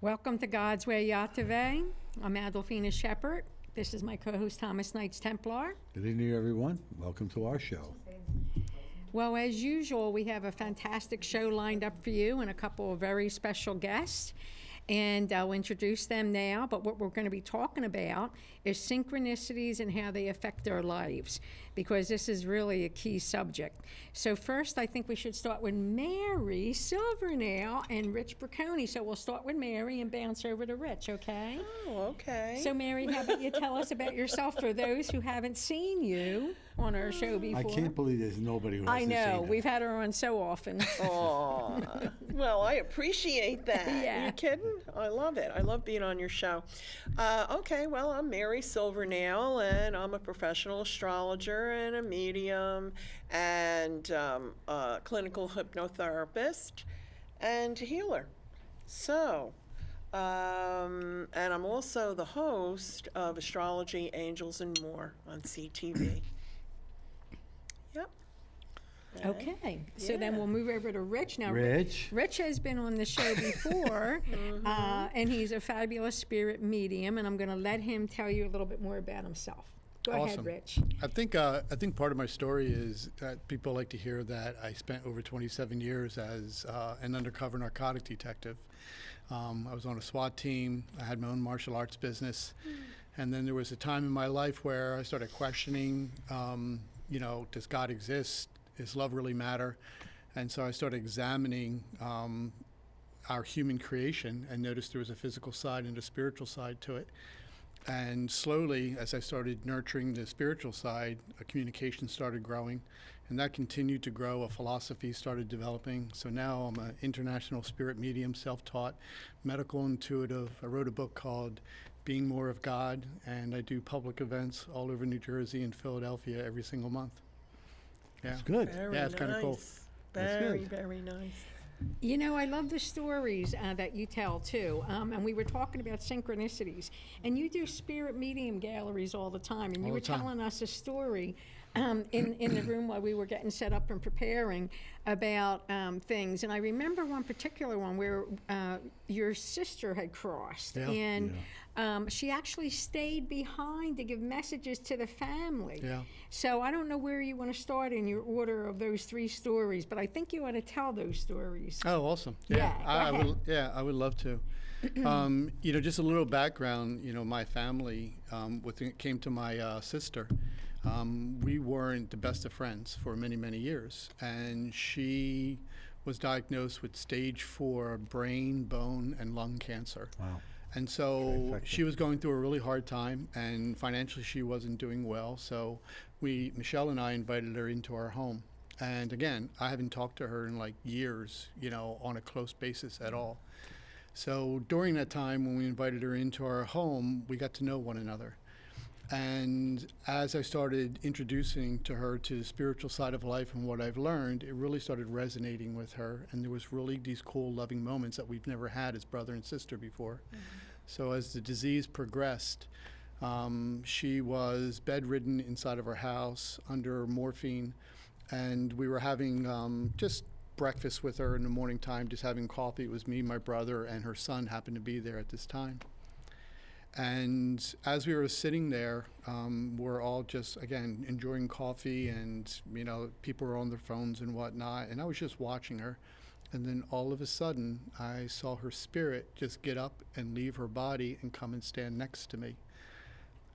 Welcome to God's Way, YTVY. I'm Adolphina Shephard. This is my co-host, Thomas Knight's Templar. Good evening, everyone. Welcome to our show. Well, as usual, we have a fantastic show lined up for you and a couple of very special guests. And I'll introduce them now, but what we're going to be talking about is synchronicities and how they affect our lives, because this is really a key subject. So first, I think we should start with Mary Silvernail and Rich Braconi. So we'll start with Mary and bounce over to Rich, okay? Oh, okay. So Mary, how about you tell us about yourself for those who haven't seen you on our show before? I can't believe there's nobody who hasn't I know. seen We've had her on so often. Oh, well, I appreciate that. Yeah. You kidding? I love it. I love being on your show. Okay, well, I'm Mary Silvernail, and I'm a professional astrologer and a medium and a clinical hypnotherapist and healer. So, and I'm also the host of Astrology, Angels, and More on CTV. Yep. Okay, so then Yeah. we'll move over to Rich now. Rich. Rich has been on the show before, and he's a fabulous spirit medium, and I'm going to let him tell you a little bit more about himself. Go ahead, Awesome. Rich. I think part of my story is that people like to hear that I spent over 27 years as an undercover narcotic detective. I was on a SWAT team. I had my own martial arts business, and then there was a time in my life where I started questioning, does God exist? Does love really matter? And so I started examining our human creation and noticed there was a physical side and a spiritual side to it. And slowly, as I started nurturing the spiritual side, a communication started growing, and that continued to grow. A philosophy started developing. So now I'm an international spirit medium, self-taught, medical intuitive. I wrote a book called Being More of God, and I do public events all over New Jersey and Philadelphia every single month. Yeah. It's good. Very Yeah, it's nice. kinda cool. That's Very, good. very nice. You know, I love the stories that you tell, too. And we were talking about synchronicities. And you do spirit medium galleries all the time. And you All were the time. telling us a story in the room while we were getting set up and preparing about things. And I remember one particular one where your sister had crossed. Yeah. And she actually stayed behind to give messages to the family. Yeah. So I don't know where you want to start in your order of those three stories, but I think you ought to tell those stories. Oh, awesome. Yeah, go I ahead. would. Yeah, I would love to. Just a little background. My family, when it came to my sister, we weren't the best of friends for many, many years, and she was diagnosed with stage 4 brain, bone, and lung cancer. Wow. And so Trifecta. she was going through a really hard time, and financially she wasn't doing well. So Michelle and I invited her into our home. And again, I haven't talked to her in like years, on a close basis at all. So during that time when we invited her into our home, we got to know one another. And as I started introducing to her to the spiritual side of life and what I've learned, it really started resonating with her. And there was really these cool, loving moments that we've never had as brother and sister before. So as the disease progressed, she was bedridden inside of our house under morphine. And we were having just breakfast with her in the morning time, just having coffee. It was me, my brother, and her son happened to be there at this time. And as we were sitting there, we're all just, again, enjoying coffee, and, people were on their phones and whatnot. And I was just watching her. And then all of a sudden, I saw her spirit just get up and leave her body and come and stand next to me.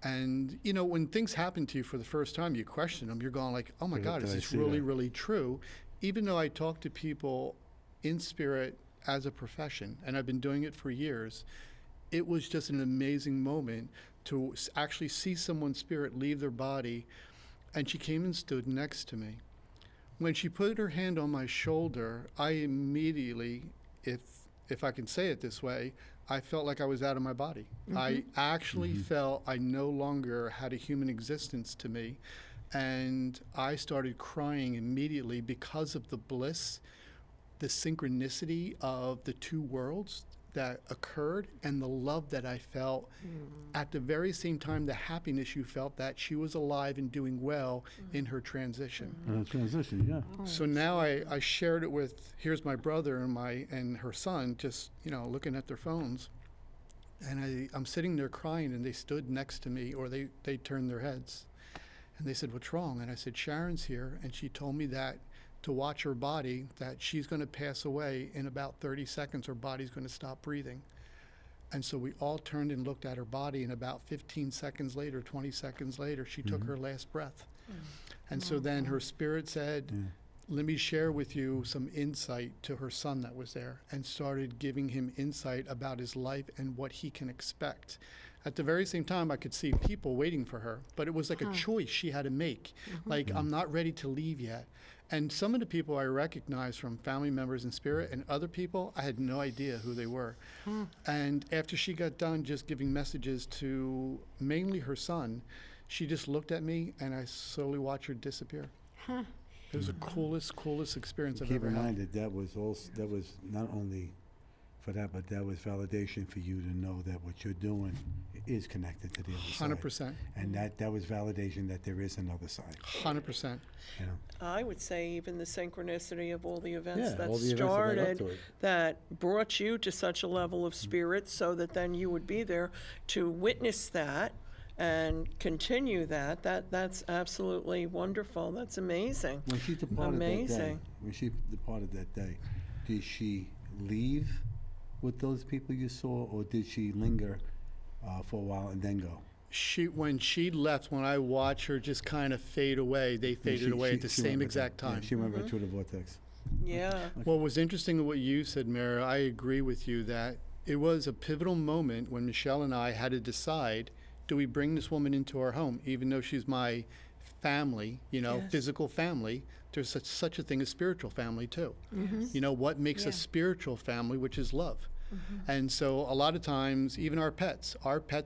And, when things happen to you for the first time, you question them. You're going like, oh, my Did- God, did is I this see really, that? really true? Even though I talk to people in spirit as a profession, and I've been doing it for years, it was just an amazing moment to actually see someone's spirit leave their body. And she came and stood next to me. When she put her hand on my shoulder, I immediately, if I can say it this way, I felt like I was out of my body. I actually felt I no longer had a human existence to me. And I started crying immediately because of the bliss, the synchronicity of the two worlds that occurred, and the love that I felt at the very same time, the happiness you felt that she was alive and doing well in her transition. Transition, yeah. So now I shared it with, here's my brother and her son, just looking at their phones. And I'm sitting there crying, and they stood next to me, or they turned their heads. And they said, "What's wrong?" And I said, "Sharon's here." And she told me that to watch her body, that she's going to pass away in about 30 seconds. Her body's going to stop breathing. And so we all turned and looked at her body, and about 15 seconds later, 20 seconds later, she took her last breath. And so then her spirit said, "Let me share with you some insight," to her son that was there, and started giving him insight about his life and what he can expect. At the very same time, I could see people waiting for her, but it was like a choice she had to make. Like, I'm not ready to leave yet. And some of the people I recognized from family members in spirit, and other people, I had no idea who they were. And after she got done just giving messages to mainly her son, she just looked at me, and I slowly watched her disappear. It was the coolest experience I've Keep ever in had. mind that was not only for that, but that was validation for you to know that what you're doing is connected to the other side. 100%. And that was validation that there is another side. 100%. You know? I would say even the synchronicity of all the events Yeah, that all the events that led up started to it. that brought you to such a level of spirit so that then you would be there to witness that and continue that's absolutely wonderful. That's amazing. When she departed Amazing. that day, did she leave with those people you saw, or did she linger for a while and then go? When she left, when I watched her just kind of fade away, they faded away at the She same went right exact there. Yeah, time. she went right through the vortex. Yeah. What was interesting in what you said, Mary, I agree with you that it was a pivotal moment when Michelle and I had to decide, do we bring this woman into our home, even though she's my family, Yes. physical family. There's such a thing as spiritual family too. What makes a spiritual family, which is love. And so a lot of times, even our pets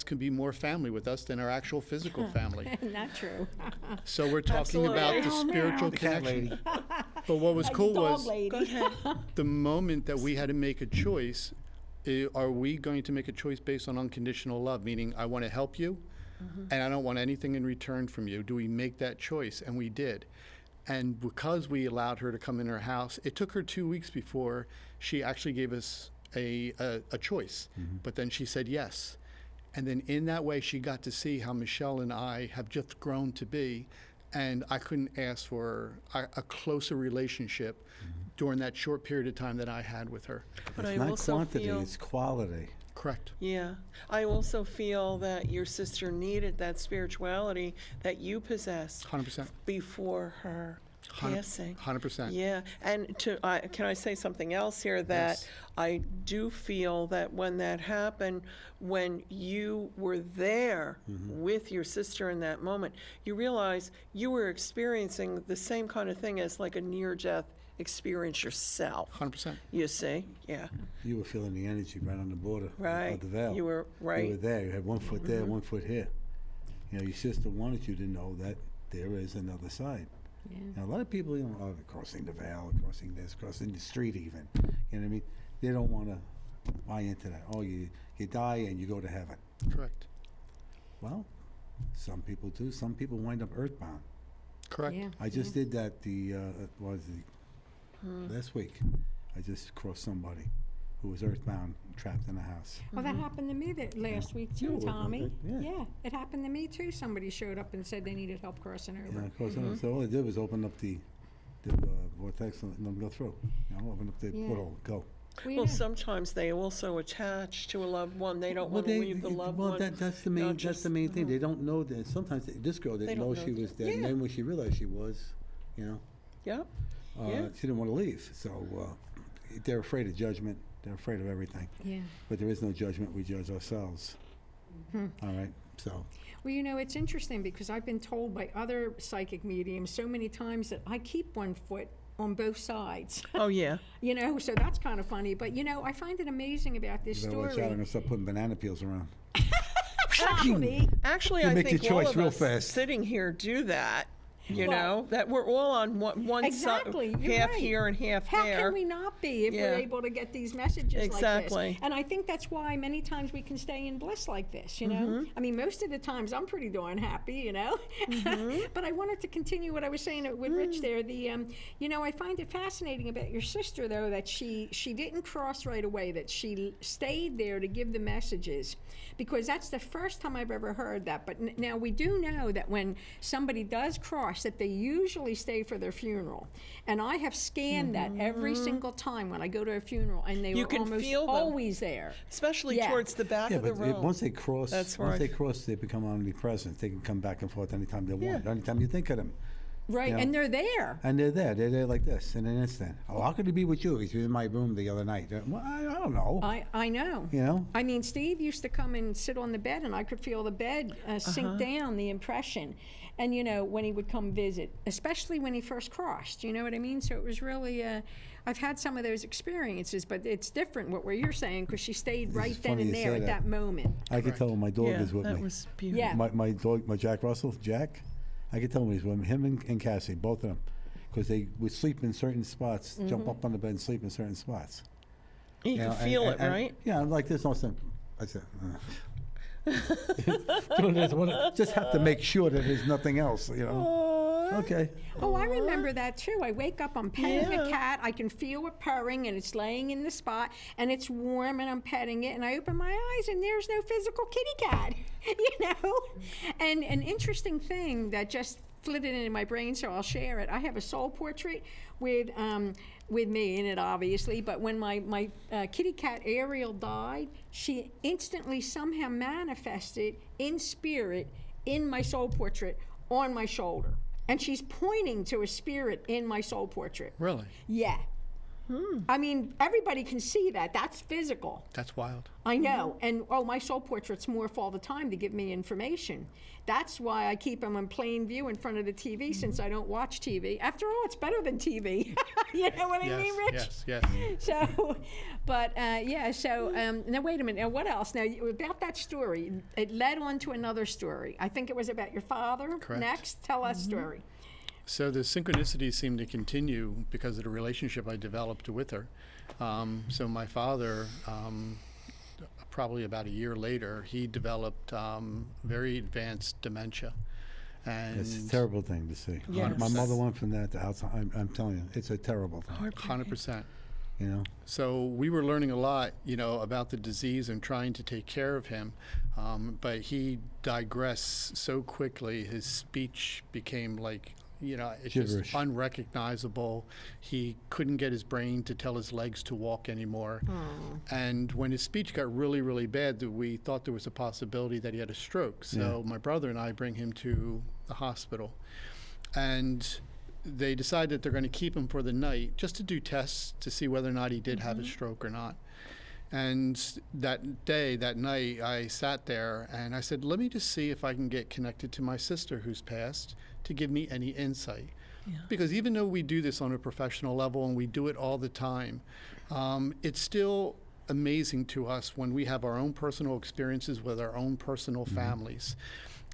can be more family with us than our actual physical family. Not true. So we're talking about the Absolutely. spiritual The cat connection. lady. But what was cool was Go ahead. the moment that we had to make a choice, are we going to make a choice based on unconditional love, meaning I want to help you and I don't want anything in return from you? Do we make that choice? And we did. And because we allowed her to come in our house, it took her 2 weeks before she actually gave us a choice. But then she said yes. And then in that way, she got to see how Michelle and I have just grown to be. And I couldn't ask for a closer relationship during that short period of time that I had with her. But It's I not also quantity, feel it's quality. Correct. Yeah. I also feel that your sister needed that spirituality that you possessed 100%. before her passing. 100%. Yeah. And can I say something else here? That Yes. I do feel that when that happened, when you were there with your sister in that moment, you realize you were experiencing the same kind of thing as like a near-death experience yourself. 100%. You see? Yeah. You were feeling the energy right on the border Right. of the veil. You were You right. were there. You had 1 foot there, 1 foot here. Your sister wanted you to know that there is another side. Yeah. Now, a lot of people, are crossing the veil, crossing this, crossing the street even. You know what I mean? They don't want to buy into that. Oh, you die and you go to heaven. Correct. Well, some people do. Some people wind up earthbound. Correct. Yeah. I just did that last week. I just crossed somebody who was earthbound, trapped in a house. Well, that happened to me last week Yeah, too, well, Tommy. yeah. It happened to me too. Somebody showed up and said they needed help crossing over. Yeah, crossing. So all I did was open up the vortex and let them go through. Open up the Yeah. portal, go. Well, sometimes they also attach to a loved one. They don't Well, want to leave the loved one. that's the main. not That's just- the main thing. They don't know that. Sometimes this girl They didn't don't know know she that. was dead, Yeah. and then when she realized she was, Yep. Yeah. she didn't want to leave. So they're afraid of judgment. They're afraid of everything. Yeah. But there is no judgment. We judge ourselves. All right. So Well, it's interesting because I've been told by other psychic mediums so many times that I keep 1 foot on both sides. Oh, yeah. So that's kind of funny. But, I find it amazing about this you better watch out. I'm story. gonna start putting banana peels around. Tommy, Actually, You I make think your all choice of real us fast. sitting here do that. You Well, know, that we're all on one exactly, side, you're half right. here and half How there. can we not be if Yeah. we're able to get these messages Exactly. like this? And I think that's why many times we can stay in bliss like this, you know? Mm-hmm. I mean, most of the times I'm pretty darn happy, you know? Mm-hmm. But I wanted to continue what I was saying with Rich there. You know, I find it fascinating about your sister, though, that she didn't cross right away, that she stayed there to give the messages, because that's the first time I've ever heard that. But now we do know that when somebody does cross, that they usually stay for their funeral. And I have scanned that every single time when I go to a funeral, and they You were can almost feel them. always there. Especially Yeah. towards the back Yeah, of the but room. once they cross, That's once right. they cross, they become omnipresent. They can come back and forth anytime they want, Yeah. anytime you think of them. Right, Yeah. and they're there. And they're there. They're there like this in an instant. Oh, how could he be with you? He's in my room the other night. Well, I don't know. I know. You know? I mean, Steve used to come and sit on the bed, and I could feel the bed sink down, the impression. And, you know, when he would come visit, especially when he first crossed, you know what I mean? So it was really, I've had some of those experiences, but it's different what you're saying, because she stayed right is then funny and you there say at that. that moment. I could tell when my dog Yeah, is with that me. was beautiful. Yeah. My dog, my Jack Russell, Jack, I could tell when he's with me, him and Cassie, both of them, because they would sleep in certain spots, jump up on the bed and sleep in certain spots. You know, can and- feel and- it, right? Yeah, like this, all of a sudden, I said, doing this, just have to make sure that there's nothing else, you know. Okay. Oh, I remember that too. I wake up, I'm petting Yeah. a cat, I can feel it purring, and it's laying in the spot, and it's warm, and I'm petting it, and I open my eyes, and there's no physical kitty cat, you know? And an interesting thing that just flitted into my brain, so I'll share it. I have a soul portrait with me in it, obviously, but when my kitty cat Ariel died, she instantly somehow manifested in spirit in my soul portrait on my shoulder. And she's pointing to a spirit in my soul portrait. Really? Yeah. I mean, everybody can see that. That's physical. That's wild. I know. And, my soul portraits morph all the time to give me information. That's why I keep them in plain view in front of the TV, since I don't watch TV. After all, it's better than TV. You know what I mean, Rich? Yes. So, but now wait a minute. Now, what else? Now, about that story, it led on to another story. I think it was about your father. Correct. Next, tell us story. So the synchronicities seem to continue because of the relationship I developed with her. So my father, probably about a year later, he developed very advanced dementia. And It's a terrible thing to see. Yes. My mother went from that to Alzheimer's. I'm telling you, it's a terrible thing. 100%. You know? So we were learning a lot, about the disease and trying to take care of him. But he digressed so quickly. His speech became like, it's Gibberish. just unrecognizable. He couldn't get his brain to tell his legs to walk anymore. And when his speech got really, really bad, we thought there was a possibility that he had a stroke. So my brother and I bring him to the hospital. And they decide that they're going to keep him for the night just to do tests to see whether or not he did have a stroke or not. And that night, I sat there and I said, let me just see if I can get connected to my sister who's passed to give me any insight. Because even though we do this on a professional level and we do it all the time, it's still amazing to us when we have our own personal experiences with our own personal families.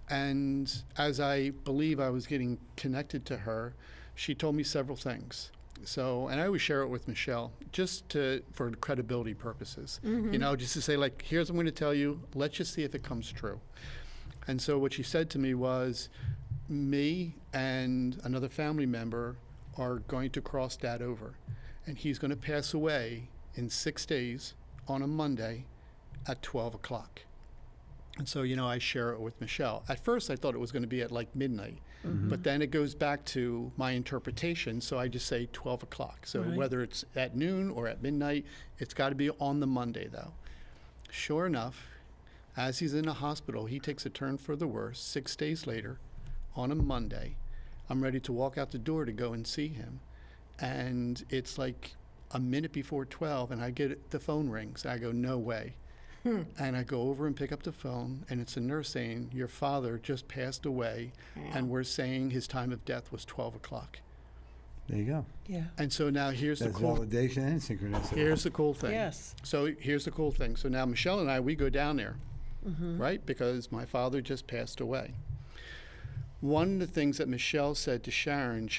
And as I believe I was getting connected to her, she told me several things. So, and I always share it with Michelle, just for credibility purposes, just to say, like, here's what I'm going to tell you, let's just see if it comes true. And so what she said to me was, me and another family member are going to cross Dad over, and he's going to pass away in 6 days on a Monday at 12 o'clock. And so, I share it with Michelle. At first, I thought it was going to be at like midnight, but then it goes back to my interpretation, so I just say 12 o'clock. So Right. whether it's at noon or at midnight, it's got to be on the Monday, though. Sure enough, as he's in the hospital, he takes a turn for the worse. 6 days later, on a Monday, I'm ready to walk out the door to go and see him. And it's like a minute before 12, and I get the phone rings. I go, no way. And I go over and pick up the phone, and it's a nurse saying, your father just passed away, and we're saying his time of death was 12 o'clock. There you go. Yeah. And so now here's That's the cool validation and synchronicity. Here's the cool thing. Yes. So here's the cool thing. So now Michelle and I, we go down there, right? Because my father just passed away. One of the things that Michelle said to Sharon,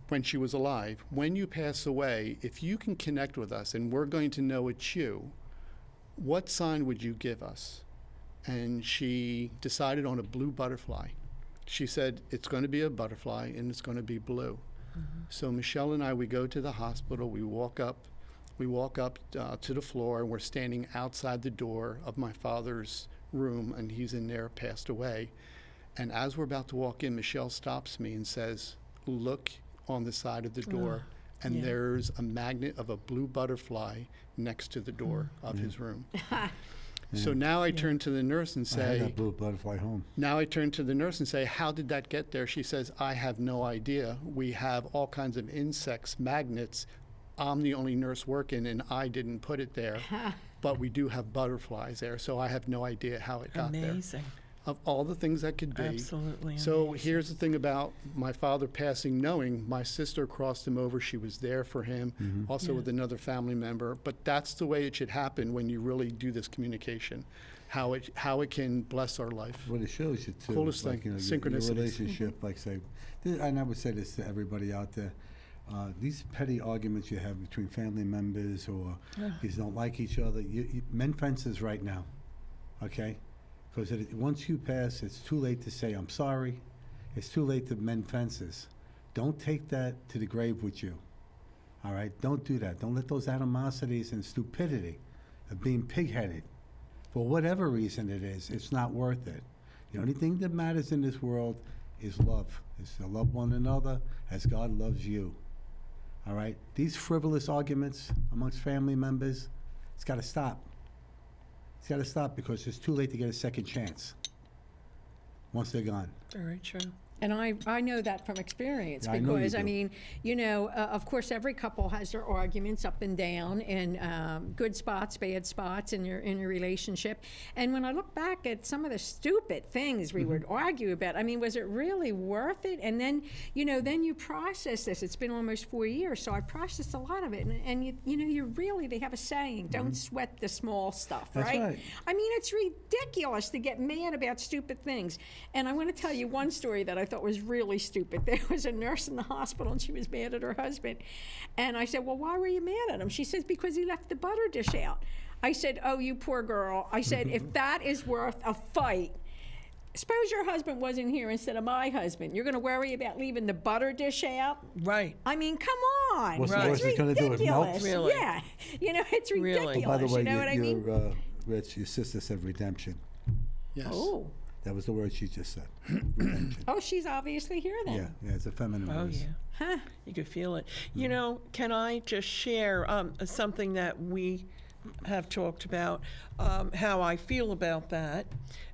when she was alive, when you pass away, if you can connect with us and we're going to know it's you, what sign would you give us? And she decided on a blue butterfly. She said, it's going to be a butterfly and it's going to be blue. So Michelle and I, we go to the hospital, we walk up to the floor, and we're standing outside the door of my father's room, and he's in there, passed away. And as we're about to walk in, Michelle stops me and says, look on the side of the door, and there's a magnet of a blue butterfly next to the door of his room. So now I turn to the nurse and I had say, that blue butterfly home. now I turn to the nurse and say, how did that get there? She says, I have no idea. We have all kinds of insects, magnets. I'm the only nurse working, and I didn't put it there. But we do have butterflies there, so I have no idea how it got there. Amazing. Of all the things that could be. Absolutely So amazing. here's the thing about my father passing, knowing my sister crossed him over. She was there for him, also with another family member. But that's the way it should happen when you really do this communication, how it can bless our life. What it shows you too. Coolest like, thing, your synchronicities. relationship, like say, and I would say this to everybody out there. These petty arguments you have between family members or you don't like each other, you mend fences right now, okay? Because once you pass, it's too late to say, I'm sorry. It's too late to mend fences. Don't take that to the grave with you, all right? Don't do that. Don't let those animosities and stupidity of being pig-headed, for whatever reason it is, it's not worth it. The only thing that matters in this world is love. Is to love one another as God loves you. All right? These frivolous arguments amongst family members, it's got to stop. It's got to stop because it's too late to get a second chance once they're gone. Very true. And I know that from experience Yeah, I know you because, I do. mean, of course, every couple has their arguments up and down and good spots, bad spots in your relationship. And when I look back at some of the stupid things we would argue about, I mean, was it really worth it? And then, then you process this. It's been almost 4 years, so I processed a lot of it. And you really, they have a saying, don't sweat the small stuff, That's right. I mean, it's ridiculous to get mad about stupid things. And I want to tell you one story that I thought was really stupid. There was a nurse in the hospital, and she was mad at her husband. And I said, well, why were you mad at him? She says, because he left the butter dish out. I said, oh, you poor girl. I said, if that is worth a fight, suppose your husband wasn't here instead of my husband. You're going to worry about leaving the butter dish out? Right. I mean, come on. What's the Right. worst It's it's going to do? It melts? ridiculous. Really? Yeah. It's Really? ridiculous. By the way, you know what I mean? Rich, your sister said redemption. Yes. Oh. That was the word she just said. Oh, she's obviously here then. Yeah, it's a feminine Oh, voice. yeah. Huh. You could feel it. Can I just share something that we have talked about, how I feel about that,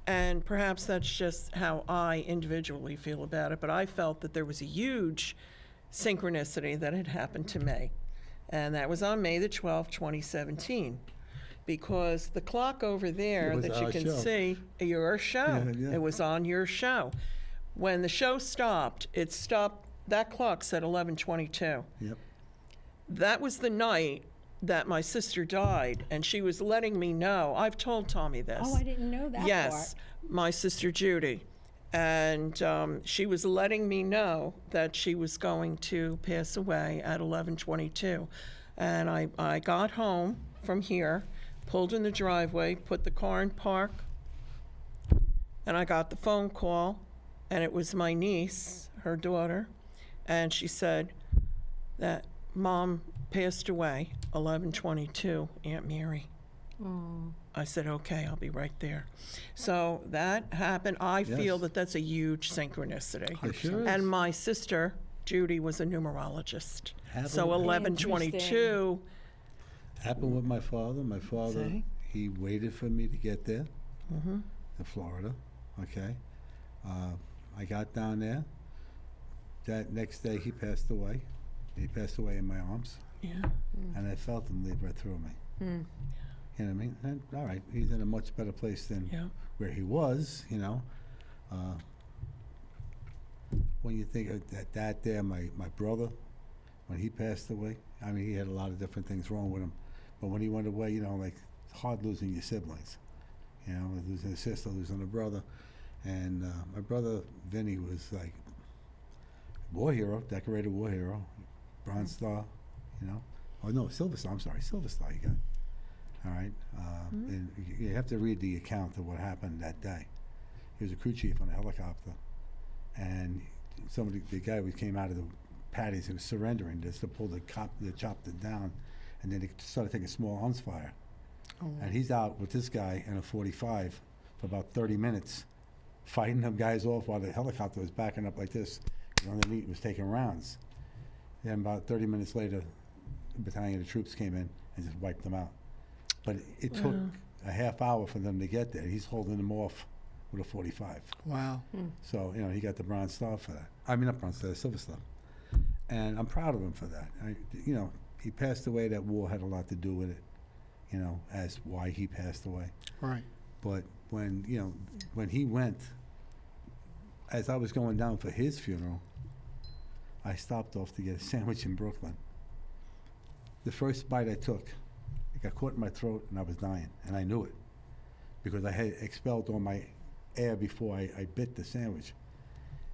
and perhaps that's just how I individually feel about it, but I felt that there was a huge synchronicity that had happened to me, and that was on May the 12th, 2017. Because the clock over there It was that you our can show. see, your show, Yeah, yeah. it was on your show. When the show stopped, that clock said 11:22. Yep. That was the night that my sister died, and she was letting me know. I've told Tommy this. Oh, I didn't know that Yes, my sister Judy. And she was letting me know that she was going to pass away at 11:22. And I got home from here, pulled in the driveway, put the car in park, and I got the phone call, and it was my niece, her daughter, and she said that Mom passed away 11:22, Aunt Mary. I said, okay, I'll be right there. So that happened. I feel Yes. that that's a huge synchronicity. It sure is. And my sister, Judy, was a numerologist. So Happened- 11:22, Happened with my father. My father, See? he waited for me to get there to Florida. Okay. I got down there. That next day, he passed away. He passed away in my arms, yeah. and I felt him leave right through me. You know what I mean? And, all right, he's in a much better place than Yeah. where he was, When you think of that there, my brother, when he passed away, I mean, he had a lot of different things wrong with him. But when he went away, like, it's hard losing your siblings. Losing a sister, losing a brother. And my brother Vinny was like war hero, decorated war hero, Bronze Star, you know. Oh no, Silver Star. I'm sorry, Silver Star. You got. All right. And you have to read the account of what happened that day. He was a crew chief on a helicopter, and the guy who came out of the patties, he was surrendering this to pull they chopped it down, and then they started taking small arms fire. Oh. And he's out with this guy in a 45 for about 30 minutes, fighting them guys off while the helicopter was backing up like this. And underneath it was taking rounds. And about 30 minutes later, a battalion of troops came in and just wiped them out. But it took a half hour for them to get there. He's holding them off with a 45. Wow. So, you know, he got the Bronze Star for that. I mean, not Bronze Star, Silver Star. And I'm proud of him for that. You know, he passed away. That war had a lot to do with it, you know, as why he passed away. Right. But when he went, as I was going down for his funeral, I stopped off to get a sandwich in Brooklyn. The first bite I took, it got caught in my throat and I was dying, and I knew it because I had expelled all my air before I bit the sandwich.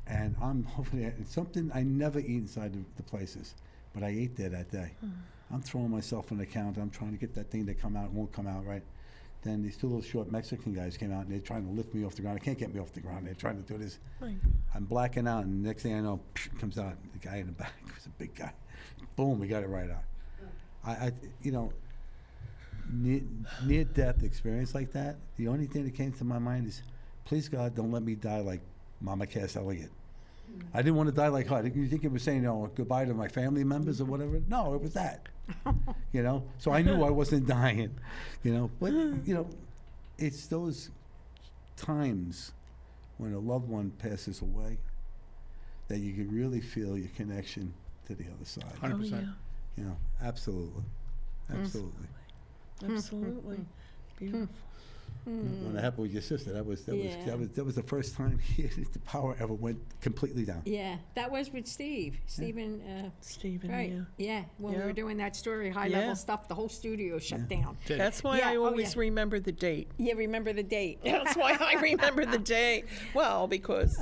And I'm over there, and something I never eat inside the places, but I ate there that day. I'm throwing myself on the counter. I'm trying to get that thing to come out. It won't come out right. Then these two little short Mexican guys came out, and they're trying to lift me off the ground. They can't get me off the ground. They're trying to do this. I'm blacking out, and the next thing I know, comes out. The guy in the back was a big guy. Boom, we got it right out. I you know, near-death experience like that, the only thing that came to my mind is, please God, don't let me die like Mama Cass Elliott. I didn't want to die like her. You think it was saying, goodbye to my family members or whatever? No, it was that. You know? So I knew I wasn't dying, you know? But, you know, it's those times when a loved one passes away that you can really feel your connection to the other side. 100%. You know, absolutely. Absolutely. Absolutely. Beautiful. When that happened with your sister, that was the first time the power ever went completely down. Yeah, that was with Steve. Stephen, Stephen, right. Yeah, when we were doing that story, high-level stuff, the whole studio shut down. That's why I always remember the date. Yeah, remember the date. That's why I remember the date. Well, because,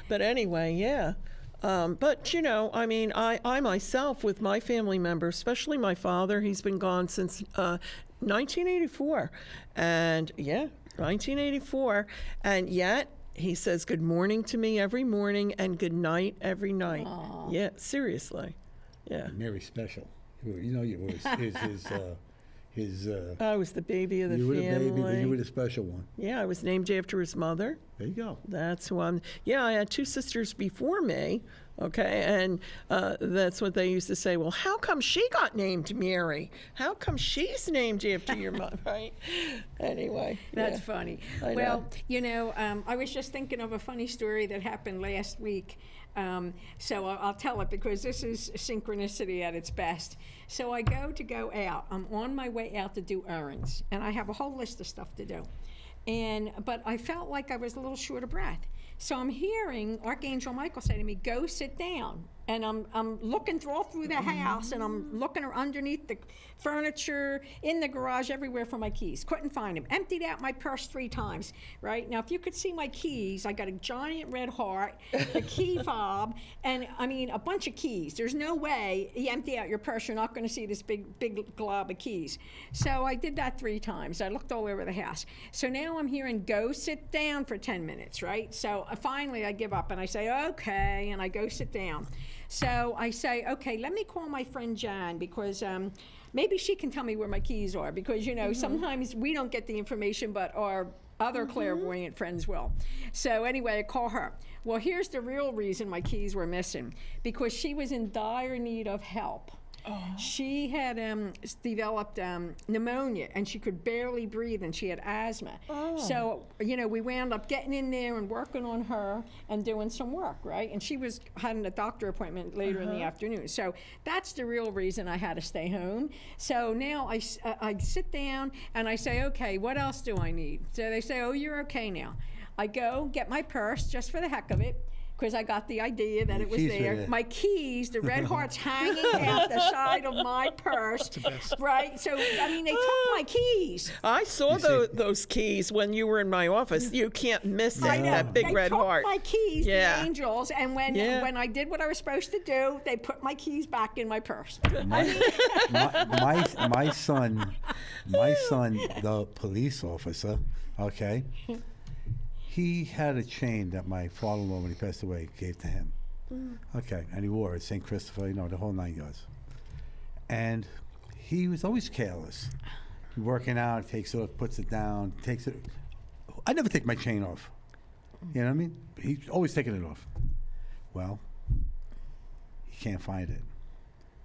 But anyway, yeah. But, you know, I mean, I myself, with my family members, especially my father, he's been gone since 1984. And, 1984. And yet, he says good morning to me every morning and good night every night. Aww. Yeah, seriously. Yeah. Mary's special. You know, you were his I was the baby of the family. You were the baby, but you were the special one. Yeah, I was named after his mother. There you go. That's who I'm. Yeah, I had two sisters before me. Okay, and that's what they used to say. Well, how come she got named Mary? How come she's named after your mother? Right? Anyway, that's funny. Well, you know, I was just thinking of a funny story that happened last week. So I'll tell it because this is synchronicity at its best. So I go out. I'm on my way out to do errands, and I have a whole list of stuff to do. But I felt like I was a little short of breath. So I'm hearing Archangel Michael say to me, "Go sit down." And I'm looking all through the house, and I'm looking underneath the furniture, in the garage, everywhere for my keys. Couldn't find them. Emptied out my purse 3 times, right? Now, if you could see my keys, I got a giant red heart, the key fob, and, I mean, a bunch of keys. There's no way you empty out your purse, you're not going to see this big glob of keys. So I did that 3 times. I looked all over the house. So now I'm hearing, "Go sit down for 10 minutes," right? So finally I give up, and I say, "Okay," and I go sit down. So I say, "Okay, let me call my friend Jan because maybe she can tell me where my keys are because, you know, sometimes we don't get the information, but our other clairvoyant friends will." So anyway, I call her. Well, here's the real reason my keys were missing, because she was in dire need of help. She had developed pneumonia, and she could barely breathe, and she had asthma. So, you know, we wound up getting in there and working on her and doing some work, right? And she was having a doctor appointment later in the afternoon. So that's the real reason I had to stay home. So now I sit down and I say, "Okay, what else do I need?" So they say, "Oh, you're okay now." I go get my purse just for the heck of it. because I got the idea that Your it was keys were there. there. My keys, the red heart's hanging out the side of my purse, right? So, I mean, they took my keys. I saw see- those keys when you were in my office. You can't miss I it, know. that big they red took heart. my keys, Yeah. the angels, and when Yeah. I did what I was supposed to do, they put my keys back in my purse. my son, the police officer, okay, he had a chain that my father-in-law, when he passed away, gave to him. Okay, and he wore it, St. Christopher, you know, the whole 9 yards. And he was always careless. Working out, takes it off, puts it down, takes it. I never take my chain off. You know what I mean? He's always taking it off. Well, he can't find it.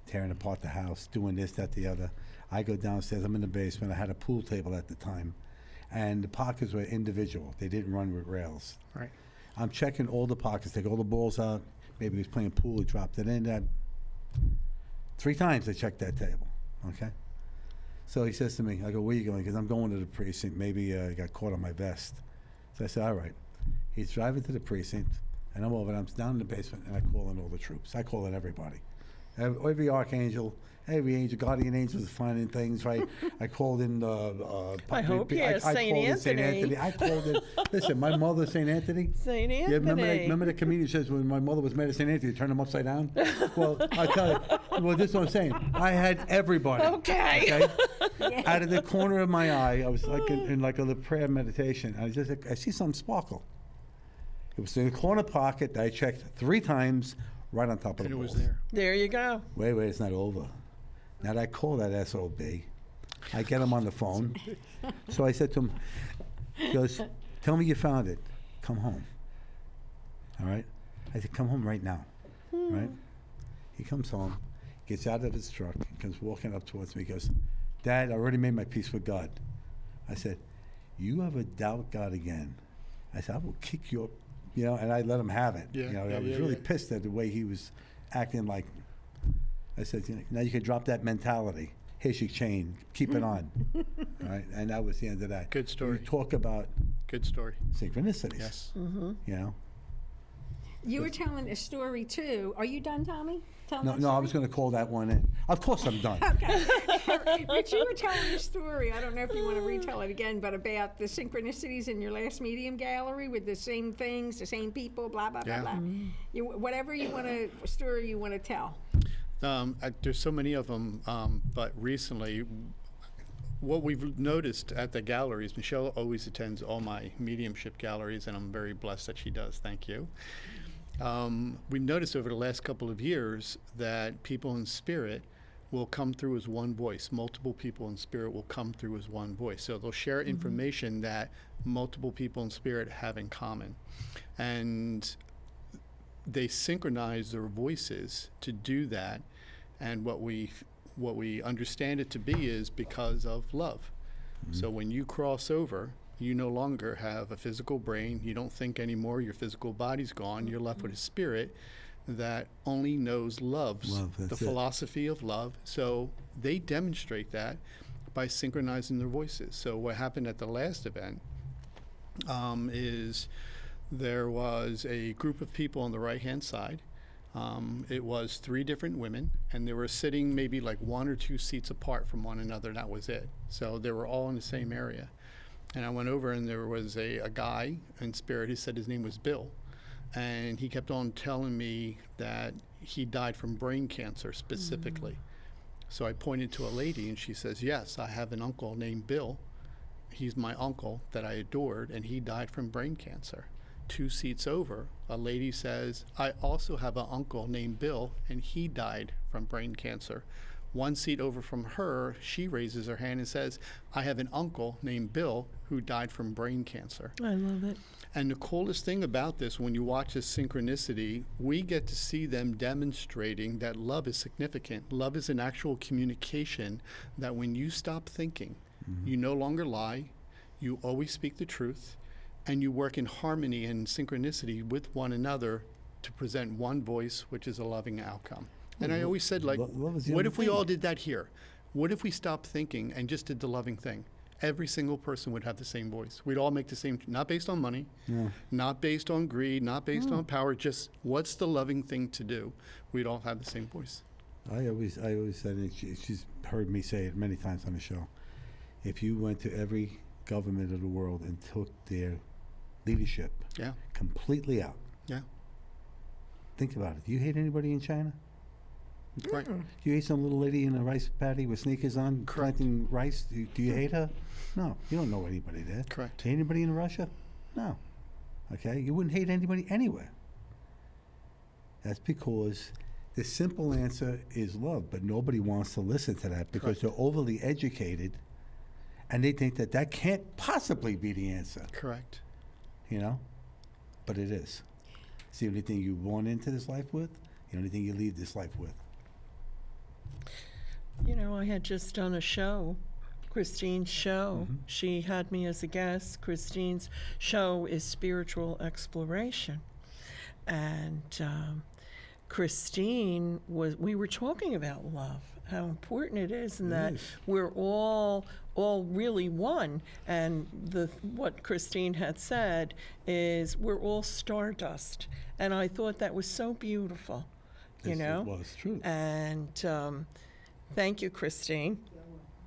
Tearing apart the house, doing this, that, the other. I go downstairs, I'm in the basement. I had a pool table at the time. And the pockets were individual. They didn't run with rails. Right. I'm checking all the pockets, take all the balls out. Maybe he was playing pool, he dropped it in there. 3 times I checked that table, okay? So he says to me, I go, where you going? Because I'm going to the precinct. Maybe I got caught on my vest. So I said, all right. He's driving to the precinct, and I'm over, and I'm down in the basement, and I call in all the troops. I call in everybody. Every archangel, every angel, guardian angels are finding things, right? I called in I hope, yeah, I Saint called in Saint Anthony. Anthony. I called in, listen, my mother, Saint Anthony. Saint Yeah, Anthony. remember that comedian says when my mother was married to Saint Anthony, they turned him upside down? Well, I tell you, well, this is what I'm saying. I had everybody. Okay. Out of the corner of my eye, I was like in like a prayer meditation. I see something sparkle. It was in the corner pocket that I checked 3 times, right on top of And the it was balls. there. There you go. Wait, it's not over. Now that I call that SOB, I get him on the phone. So I said to him, he goes, tell me you found it. Come home. All right? I said, come home right now. Right? He comes home, gets out of his truck, and comes walking up towards me. He goes, Dad, I already made my peace with God. I said, you ever doubt God again? I said, I will kick you up. You know, and I let him have it. Yeah, You know, yeah, I was yeah, really yeah. pissed at the way he was acting like. I said, now you can drop that mentality. Here's your chain. Keep it on. All right? And that was the end of that. Good story. We talk about Good story. synchronicities. Yes. You know? You were telling a story too. Are you done, Tommy? Telling No, that no, I story? was going to call that one in. Of course I'm done. Okay. But you were telling a story, I don't know if you want to retell it again, but about the synchronicities in your last medium gallery with the same things, the same people, blah, blah, Yeah. blah, blah. Whatever you want to, story you want to tell. There's so many of them, but recently, what we've noticed at the galleries, Michelle always attends all my mediumship galleries, and I'm very blessed that she does. Thank you. We've noticed over the last couple of years that people in spirit will come through as one voice. Multiple people in spirit will come through as one voice. So they'll share information that multiple people in spirit have in common. And they synchronize their voices to do that. And what we understand it to be is because of love. So when you cross over, you no longer have a physical brain. You don't think anymore. Your physical body's gone. You're left with a spirit that only knows loves Love, the that's it. philosophy of love. So they demonstrate that by synchronizing their voices. So what happened at the last event is there was a group of people on the right-hand side. It was 3 different women, and they were sitting maybe like 1 or 2 seats apart from one another. That was it. So they were all in the same area. And I went over, and there was a guy in spirit. He said his name was Bill. And he kept on telling me that he died from brain cancer specifically. So I pointed to a lady, and she says, yes, I have an uncle named Bill. He's my uncle that I adored, and he died from brain cancer. 2 seats over, a lady says, I also have an uncle named Bill, and he died from brain cancer. 1 seat over from her, she raises her hand and says, I have an uncle named Bill who died from brain cancer. I love it. And the coolest thing about this, when you watch this synchronicity, we get to see them demonstrating that love is significant. Love is an actual communication that when you stop thinking, you no longer lie, you always speak the truth, and you work in harmony and synchronicity with one another to present one voice, which is a loving outcome. And I always said, like, Love is the what only if we thing. all did that here? What if we stopped thinking and just did the loving thing? every single person would have the same voice. We'd all make the same, not based on money, Yeah. not based on greed, not based on power, just what's the loving thing to do. We'd all have the same voice. I always said it. She's heard me say it many times on the show. If you went to every government of the world and took their leadership Yeah, completely out, yeah, think about it. Do you hate anybody in China? right. Do you hate some little lady in a rice paddy with sneakers on collecting rice? Do you hate her? No. You don't know anybody there. Correct. Hate anybody in Russia? No. Okay? You wouldn't hate anybody anywhere. That's because the simple answer is love, but nobody wants to listen to that because Correct. they're overly educated and they think that that can't possibly be the answer, Correct. you know? But it is. It's the only thing you're born into this life with, the only thing you leave this life with. You know, I had just done a show, Christine's show. She had me as a guest. Christine's show is Spiritual Exploration. And Christine we were talking about love, how important it is, and that is. we're all really one. And what Christine had said is we're all stardust. And I thought that was so beautiful, you Yes, know? it was true. And thank you, Christine.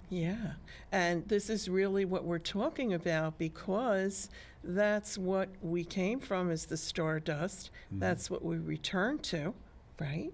Yeah. And this is really what we're talking about because that's what we came from is the stardust. That's what we return to, right?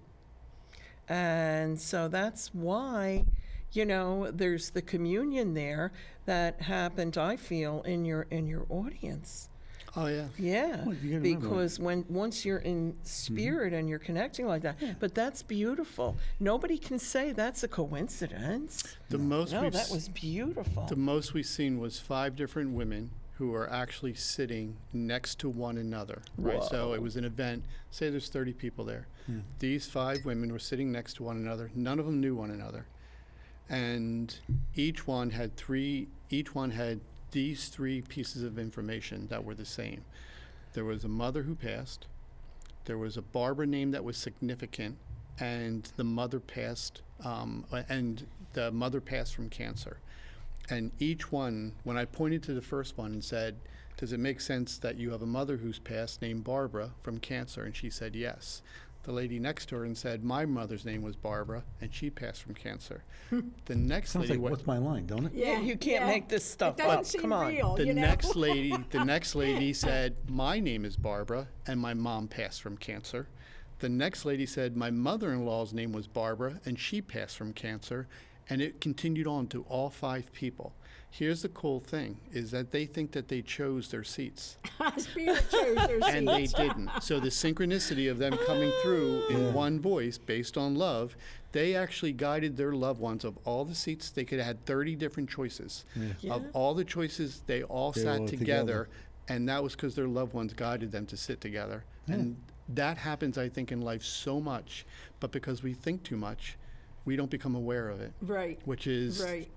And so that's why, you know, there's the communion there that happened, I feel, in your audience. Oh, yeah. Yeah, Well, you gotta remember- because once you're in spirit and you're connecting like that, but that's beautiful. Nobody can say that's a coincidence. The most No, we've that was beautiful. The most we've seen was 5 different women who are actually sitting next to one another, right? So it was an event, say there's 30 people there. These 5 women were sitting next to one another. None of them knew one another. And each one had these 3 pieces of information that were the same. There was a mother who passed, there was a Barbara name that was significant, and the mother passed from cancer. And each one, when I pointed to the first one and said, does it make sense that you have a mother who's passed named Barbara from cancer? And she said yes. The lady next to her and said, my mother's name was Barbara, and she passed from cancer. The next Sounds lady like went, What's My Line, don't it? Yeah, you can't make this stuff It doesn't up. seem Come on. real, the you know? next lady said, my name is Barbara, and my mom passed from cancer. The next lady said, my mother-in-law's name was Barbara, and she passed from cancer. And it continued on to all 5 people. Here's the cool thing, is that they think that they chose their seats, Spirit chose their and they seats. didn't. So the synchronicity of them coming through in one voice based on love, they actually guided their loved ones of all the seats. They could have had 30 different choices. Of all the choices, they all They sat all together, and that was because their loved ones guided them to sit together. And that happens, I think, in life so much, but because we think too much, we don't become aware of it. Right. Which is Right.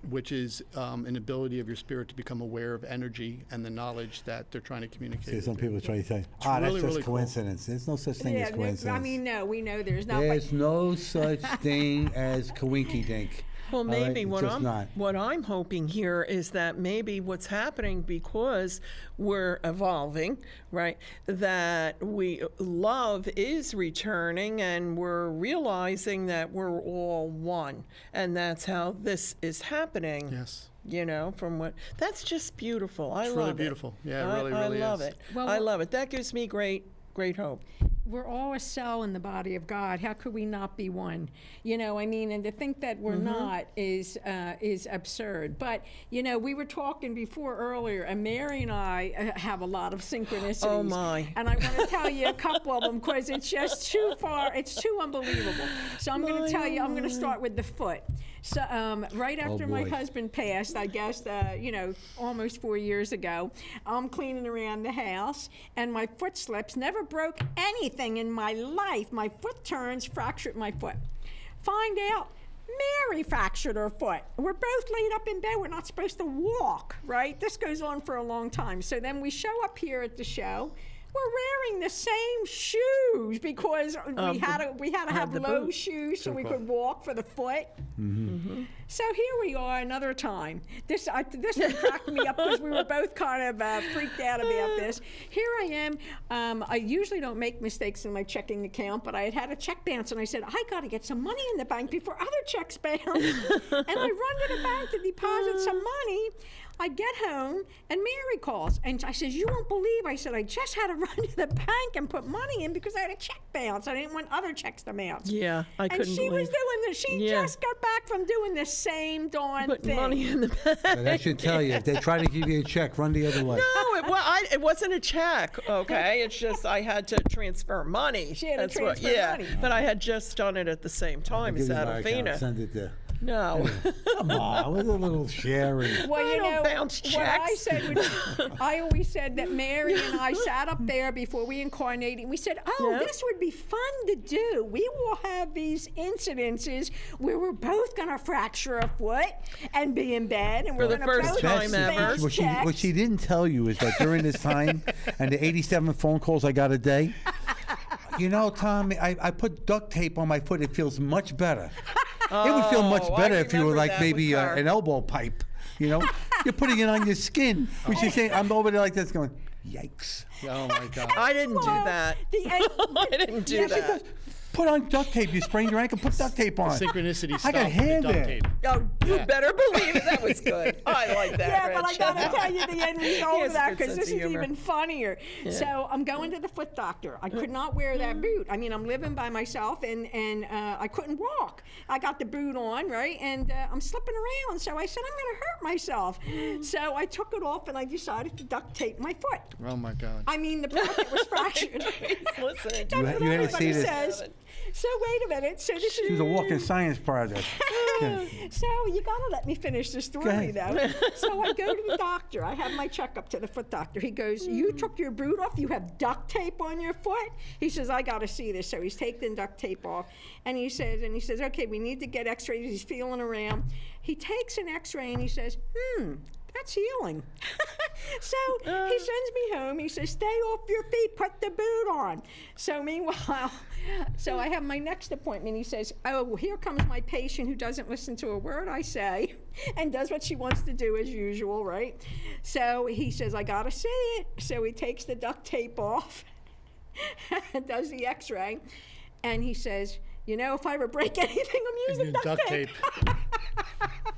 an ability of your spirit to become aware of energy and the knowledge that they're trying to communicate. See, with some you. people try to say, really, that's just really cool. coincidence. There's no such thing as coincidence. I mean, no, we know there's not. There's no such thing as coinky dink. Well, All right? maybe It's what just not. I'm hoping here is that maybe what's happening because we're evolving, right? That love is returning, and we're realizing that we're all one, and that's how this is happening. Yes. You know, that's just beautiful. I It's love really it. beautiful. Yeah, it I really love is. it. Well, I love it. That gives me great hope. We're all a cell in the body of God. How could we not be one? You know, I mean, and to think that we're not is absurd. But you know, we were talking before earlier, and Mary and I have a lot of synchronicities. Oh, my. And I want to tell you a couple of them because it's just too far. It's too unbelievable. So I'm going to tell you. I'm going to start with the foot. So right after my boy. husband passed, I guess, you know, almost 4 years ago, I'm cleaning around the house, and my foot slips. Never broke anything in my life. My foot turns, fractured my foot. Find out, Mary fractured her foot. We're both laid up in bed. We're not supposed to walk, right? This goes on for a long time. So then we show up here at the show. we're wearing the same shoes because we had to have the low boot. shoes so we Super. could walk for the foot. So here we are another time. This one cracked me up because we were both kind of freaked out about this. Here I am. I usually don't make mistakes in my checking account, but I had a check bounce, and I said, I got to get some money in the bank before other checks bounce. And I run to the bank to deposit some money. I get home, and Mary calls, and I says, you won't believe, I said, I just had to run to the bank and put money in because I had a check bounce. I didn't want other checks to bounce. Yeah, I couldn't And she was believe. doing this. She Yeah. just got back from doing the same darn Putting thing. money in the bank. But I should tell you, if they try to give you a check, run the other way. No, it wasn't a check, okay? It's just I had to transfer money. She had to That's transfer yeah, money. but I had just done it at the same time Give as you my account, Adolphina. send it there. No. Come on, with a little sharing. Well, I you don't know, bounce what I checks. said was, I always said that Mary and I sat up there before we incarnated. We said, oh, Yeah. this would be fun to do. We will have these incidences where we're both going to fracture a foot and be in bed. And we're the gonna first both time bounce ever. What checks. she didn't tell you is that during this time and the 87 phone calls I got a day, you know, Tom, I put duct tape on my foot. It feels much better. It would feel much Oh, I better if you were remember like that maybe with her. an elbow pipe. You know, you're putting it on your skin. Which is saying, I'm over there like this going, yikes. Oh my God. I didn't do Well, that. the- I didn't do Yeah, that. Put on duct tape. You sprained your ankle, put duct tape on. Synchronicity I stuff got with hair duct there. tape. Oh, you Yeah. better believe it. That was good. I like that, Yeah, but I Rich. gotta tell you the end result He has of a that good because sense this of is humor. even funnier. So I'm going to the foot doctor. I could not wear that boot. I mean, I'm living by myself, and I couldn't walk. I got the boot on, right, and I'm slipping around. So I said, I'm going to hurt myself. So I took it off, and I decided to duct tape my foot. Oh my God. I mean, the part that was fractured. Listen. That's what you had to everybody see this. says. So wait a minute. So this She is was a walking science project. Yeah. so you gotta let me finish the story, though. So I go to the doctor. I have my checkup to the foot doctor. He goes, "You took your boot off. You have duct tape on your foot." He says, "I gotta see this." So he's taking duct tape off, and he says, "Okay, we need to get X-rays." He's feeling around. He takes an X-ray and he says, that's healing. So he sends me home. He says, stay off your feet, put the boot on. So meanwhile, so I have my next appointment. He says, oh, here comes my patient who doesn't listen to a word I say and does what she wants to do as usual, right? So he says, I gotta see it. So he takes the duct tape off and does the X-ray. And he says, you know, if I ever break anything, I'm using duct tape.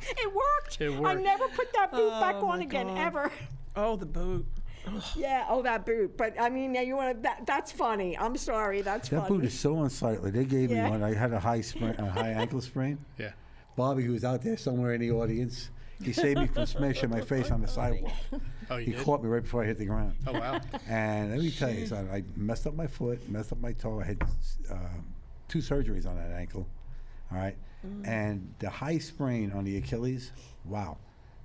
It worked. It I worked. never put that boot back Oh, on my again, God. ever. Oh, the boot. Yeah, oh, that boot. But I mean, now you want to, that's funny. I'm sorry, that's That funny. boot is so unsightly. They gave Yeah. me one. I had a high ankle sprain. Yeah. Bobby, who was out there somewhere in the audience, he saved me from smashing my face on the sidewalk. Oh, you He did? caught me right before I hit the ground. Oh wow. And let me tell you, son, I messed up my foot, messed up my toe. I had 2 surgeries on that ankle. All right. And the high sprain on the Achilles, wow.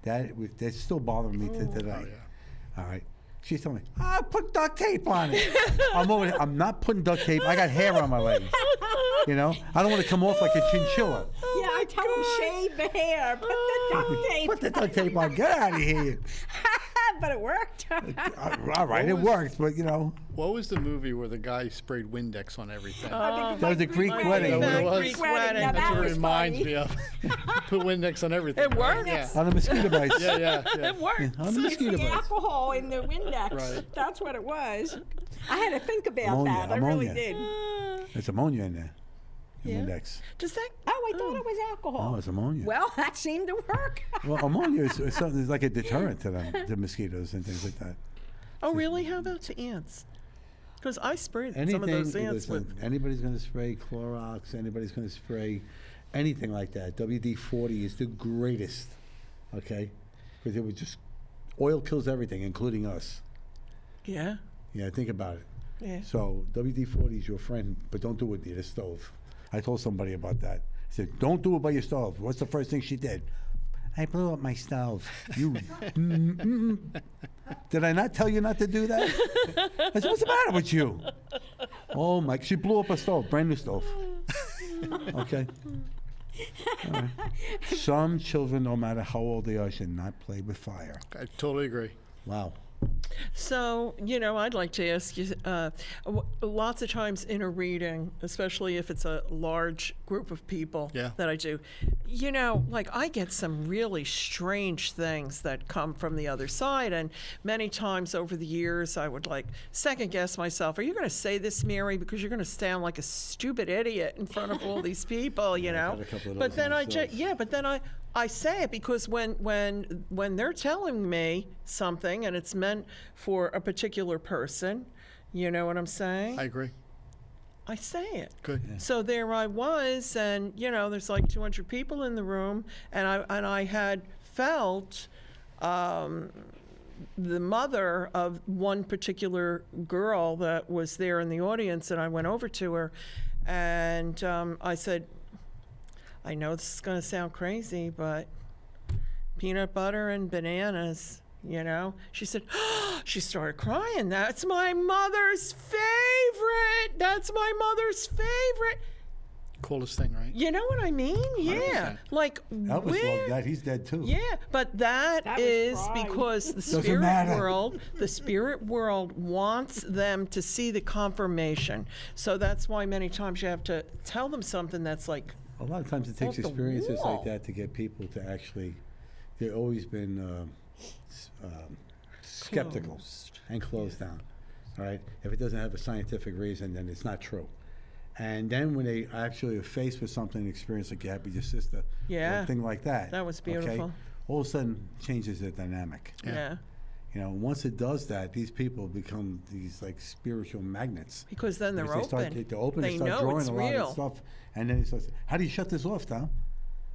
That's still bothering me to today. Oh yeah. All right. She's telling me, put duct tape on it. I'm not putting duct tape. I got hair on my legs. You know? I don't want to come off like a chinchilla. Yeah, I tell him shave the hair, put the duct tape. Put the duct tape on. Get out of here. But it worked. All right, it worked, but you know. What was the movie where the guy sprayed Windex on everything? That was a Greek wedding. That was- Greek wedding. Now That's that That's what was it reminds funny. me of. Put Windex on everything. It right? works. Yeah. On the mosquito bites. Yeah, yeah, yeah. It worked. On the mosquito The bites. alcohol in the Windex. Right. That's what it was. I had to think about Ammonia, that. I really ammonia. did. There's ammonia in there. The Yeah. Index. Does that? Oh, I thought it was alcohol. Oh, it's ammonia. Well, that seemed to work. Well, ammonia is something that's like a deterrent to them, to mosquitoes and things like that. Oh, really? How about to ants? Because I sprayed some of Anything, those ants listen, with. anybody's going to spray Clorox, anybody's going to spray anything like that. WD-40 is the greatest, okay? Because it would just, oil kills everything, including us. Yeah. Yeah, think about it. Yeah. So WD-40 is your friend, but don't do it near the stove. I told somebody about that. I said, don't do it by your stove. What's the first thing she did? I blew up my stove. You, Did I not tell you not to do that? I said, what's the matter with you? Oh my, she blew up a stove, brand new stove. Okay. All right. Some children, no matter how old they are, should not play with fire. I totally agree. Wow. So, I'd like to ask you, lots of times in a reading, especially if it's a large group of people Yeah. that I do, I get some really strange things that come from the other side. And many times over the years, I would second guess myself. Are you going to say this, Mary? Because you're going to sound like a stupid idiot in front of all these people, I've had a couple of But those then myself. but then I say it because when they're telling me something and it's meant for a particular person, you know what I'm saying? I agree. I say it. Good. So there I was, and there's like 200 people in the room, and I had felt the mother of one particular girl that was there in the audience, and I went over to her, and I said, I know this is going to sound crazy, but peanut butter and bananas, She said, she started crying. That's my mother's favorite. That's my mother's favorite. Coolest thing, right? You know what I mean? Yeah. 100%. Like, Elvis where? loved that. He's dead too. Yeah, but that was is pride. because the spirit world wants them to see the confirmation. So that's why many times you have to tell them something that's like, A lot of times it takes Off the experiences wall. like that to get people to actually. They've always been skeptical Closed. and closed down. All right. If it doesn't have a scientific reason, then it's not true. And then when they actually are faced with something, an experience like you had with your sister, or Yeah. a thing like that. That was okay, beautiful. all of a sudden changes the dynamic. yeah. Once it does that, these people become these like spiritual magnets. Because then they're Because open. they're open, They they start know drawing it's a lot real. of stuff. And then it starts, how do you shut this off, Tom?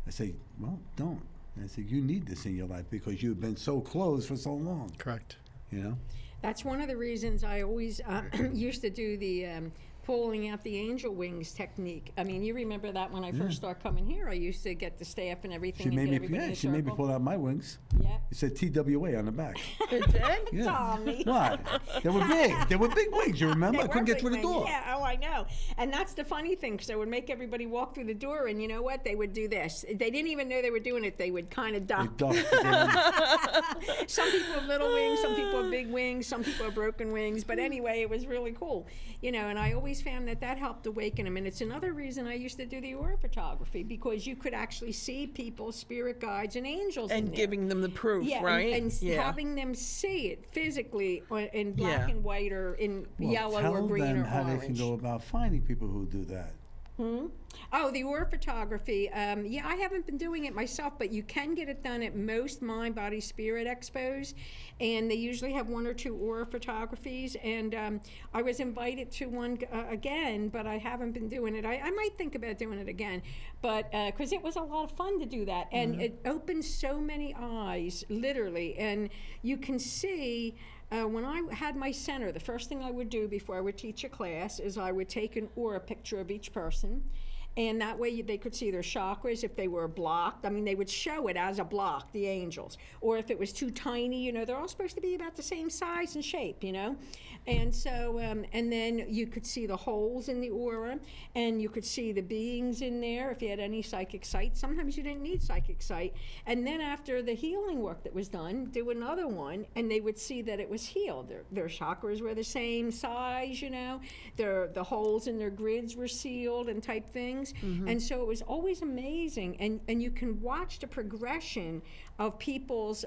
I say, well, don't. And I say, you need this in your life because you've been so closed for so long, Correct. That's one of the reasons I always used to do the pulling out the angel wings technique. I mean, you remember that when I first started coming here, I used to get the staff and everything She and made get me, everybody in a she made me circle. pull out my wings. Yeah. It said TWA on the back. It did? Yeah. Tommy. What? They were big. They were big wings. You remember? They I couldn't were get through the big wings. door. Yeah, oh, I know. And that's the funny thing, because I would make everybody walk through the door, and you know what? They would do this. They didn't even know they were doing it. They would kind of They duck. ducked again. Some people have little wings, some people have big wings, some people have broken wings. But anyway, it was really cool. And I always found that helped awaken them. And it's another reason I used to do the aura photography, because you could actually see people, spirit guides, and angels in And there. giving them the proof, Yeah, right? and yeah. having them see it physically in black Yeah. and white or in Well, yellow tell or green them or how orange. they can go about finding people who do that. Oh, the aura photography. Yeah, I haven't been doing it myself, but you can get it done at most Mind, Body, Spirit expos, and they usually have 1 or 2 aura photographies. And I was invited to one again, but I haven't been doing it. I might think about doing it again, but because it was a lot of fun to do that, and it opens so many eyes, literally, and you can see. When I had my center, the first thing I would do before I would teach a class is I would take an aura picture of each person, and that way they could see their chakras if they were blocked. I mean, they would show it as a block, the angels. Or if it was too tiny, they're all supposed to be about the same size and shape, And so, and then you could see the holes in the aura, and you could see the beings in there if you had any psychic sight. Sometimes you didn't need psychic sight. And then after the healing work that was done, do another one, and they would see that it was healed. Their chakras were the same size, the holes in their grids were sealed and type things. And so it was always amazing. And you can watch the progression of people's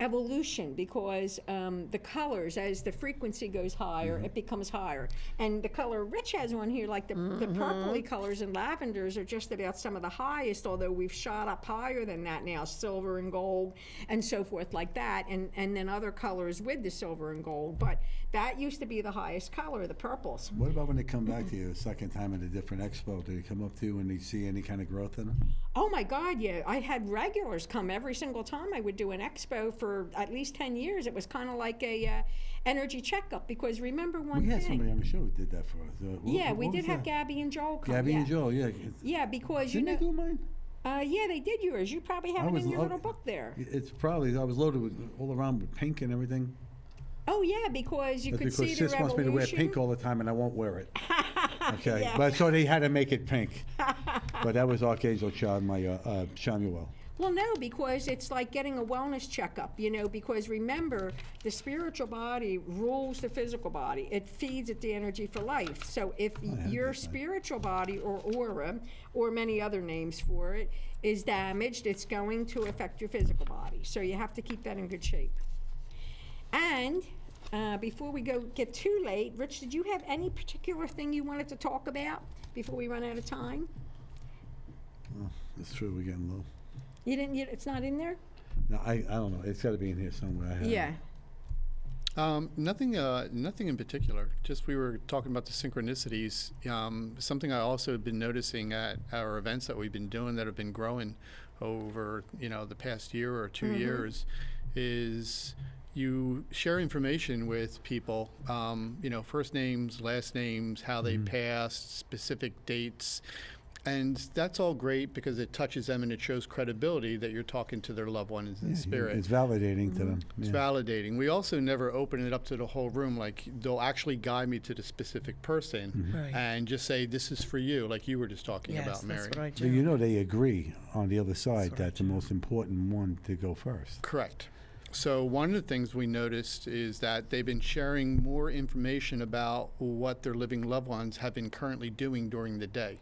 evolution, because the colors, as the frequency goes higher, it becomes higher. And the color Rich has on here, like the purpley colors and lavenders, are just about some of the highest, although we've shot up higher than that now, silver and gold and so forth like that, and then other colors with the silver and gold. But that used to be the highest color, the purples. What about when they come back to you a second time at a different expo? Do they come up to you and they see any kind of growth in them? Oh my God, yeah. I had regulars come every single time I would do an expo for at least 10 years. It was kind of like a energy checkup, because remember one We had thing. somebody on the show who did that for us. Yeah, we what did was have that? Gabby and Joel come. Gabby yeah. and Joel, yeah. Yeah, because Didn't they do mine? yeah, they did yours. You probably have it in your little book there. It's probably, I was loaded with all around with pink and everything. Oh yeah, because you That's could see because the Sis wants me to wear revolution. pink all the time and I won't wear it. Okay, Yeah. but so they had to make it pink. But that was Archangel Shamuel. Well, no, because it's like getting a wellness checkup, because remember, the spiritual body rules the physical body. It feeds it the energy for life. So if your spiritual body or aura, or many other names for it, is damaged, it's going to affect your physical body. So you have to keep that in good shape. And before we get too late, Rich, did you have any particular thing you wanted to talk about before we run out of time? Well, it's true, we're getting low. You didn't. It's not in there. No, I don't know. It's got to be in here somewhere. Yeah. Nothing in particular. Just we were talking about the synchronicities. Something I also have been noticing at our events that we've been doing that have been growing over the past year or 2 years is you share information with people. First names, last names, how they passed, specific dates. And that's all great because it touches them and it shows credibility that you're talking to their loved ones in spirit. It's validating to them. It's validating. We also never open it up to the whole room. Like, they'll actually guide me to the specific person Right. and just say, this is for you, like you were just talking Yes, about, Mary. that's what I But do. they agree on the other side what I that's the most important one to go first. Correct. So one of the things we noticed is that they've been sharing more information about what their living loved ones have been currently doing during the day.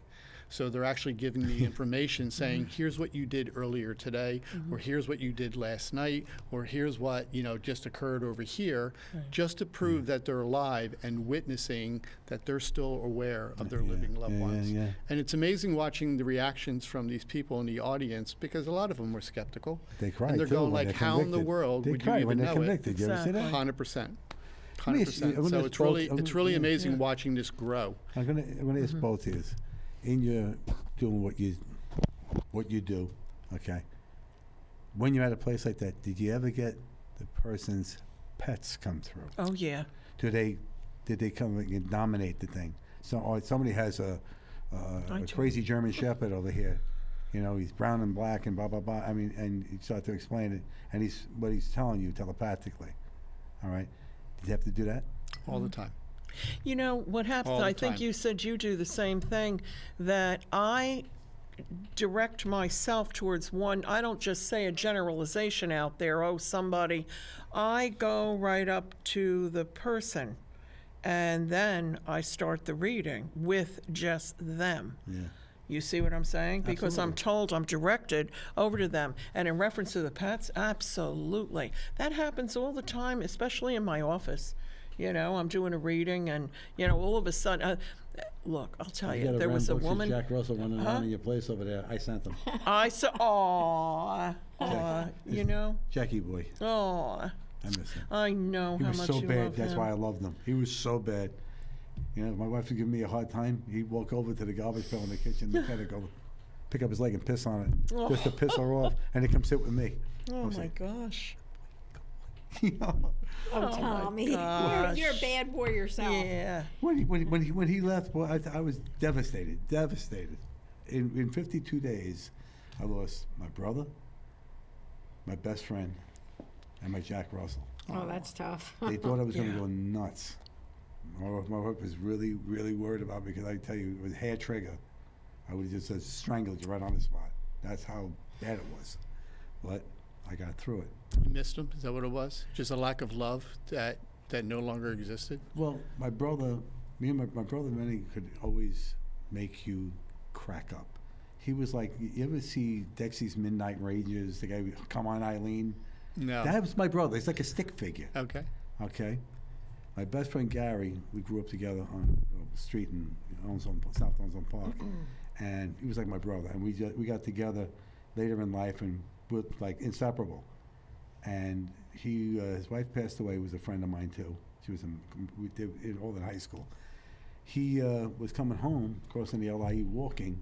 So they're actually giving the information saying, here's what you did earlier today, or here's what you did last night, or here's what, just occurred over here, just to prove that they're alive and witnessing that they're still aware of their living loved ones. Yeah. And it's amazing watching the reactions from these people in the audience because a lot of them were skeptical. They cry And they're too going when like, they're how in the convicted. world They would cry you when even they're know it? convicted. You ever see that? 100%. Let me ask you- 100%. I'm gonna So ask it's really, both- it's really yeah. amazing watching this grow. I'm gonna ask both of you. In your doing what you do, okay. When you're at a place like that, did you ever get the person's pets come through? Oh, yeah. Did they come and dominate the thing? So, or somebody has a crazy German Shepherd over here. He's brown and black and blah blah blah. I mean, and you start to explain it, and he's telling you telepathically. All right. Did you have to do that? All the time. You know what happens? All the I think time. you said you do the same thing, that I direct myself towards one. I don't just say a generalization out there, somebody. I go right up to the person, and then I start the reading with just them. Yeah. You see what I'm saying? Because I'm Absolutely. told, I'm directed over to them. And in reference to the pets, absolutely. That happens all the time, especially in my office. I'm doing a reading, and, all of a sudden, look, I'll tell you, there was a woman. Jack Russell running around in your place over there. I sent him. I saw, aw, Jackie boy. aw, I miss him. I know He how was much so you bad. love That's him. why I loved him. He was so bad. My wife would give me a hard time. He'd walk over to the garbage pail in the kitchen, look at it, go pick up his leg and piss on it, just to piss her off, and he'd come sit with me. Oh, I was my like, gosh. Oh, Tommy, gosh. you're a bad boy yourself. Yeah. When he left, boy, I was devastated. In 52 days, I lost my brother, my best friend, and my Jack Russell. Oh, that's tough. They thought I was going Yeah. to go nuts. My wife was really, really worried about me because I tell you, it was hair trigger. I would have just strangled you right on the spot. That's how bad it was. But I got through it. You missed him? Is that what it was? Just a lack of love that no longer existed? Well, my brother, me and my brother Manny could always make you crack up. He was like, you ever see Dexy's Midnight Rangers, the guy, Come On Eileen? No. That was my brother. He's like a stick figure. Okay. Okay. My best friend Gary, we grew up together on the street in South Onslow Park, and he was like my brother. And we got together later in life and we're like inseparable. And his wife passed away. Was a friend of mine too. She was we did it all in high school. He was coming home, crossing the LIE, walking,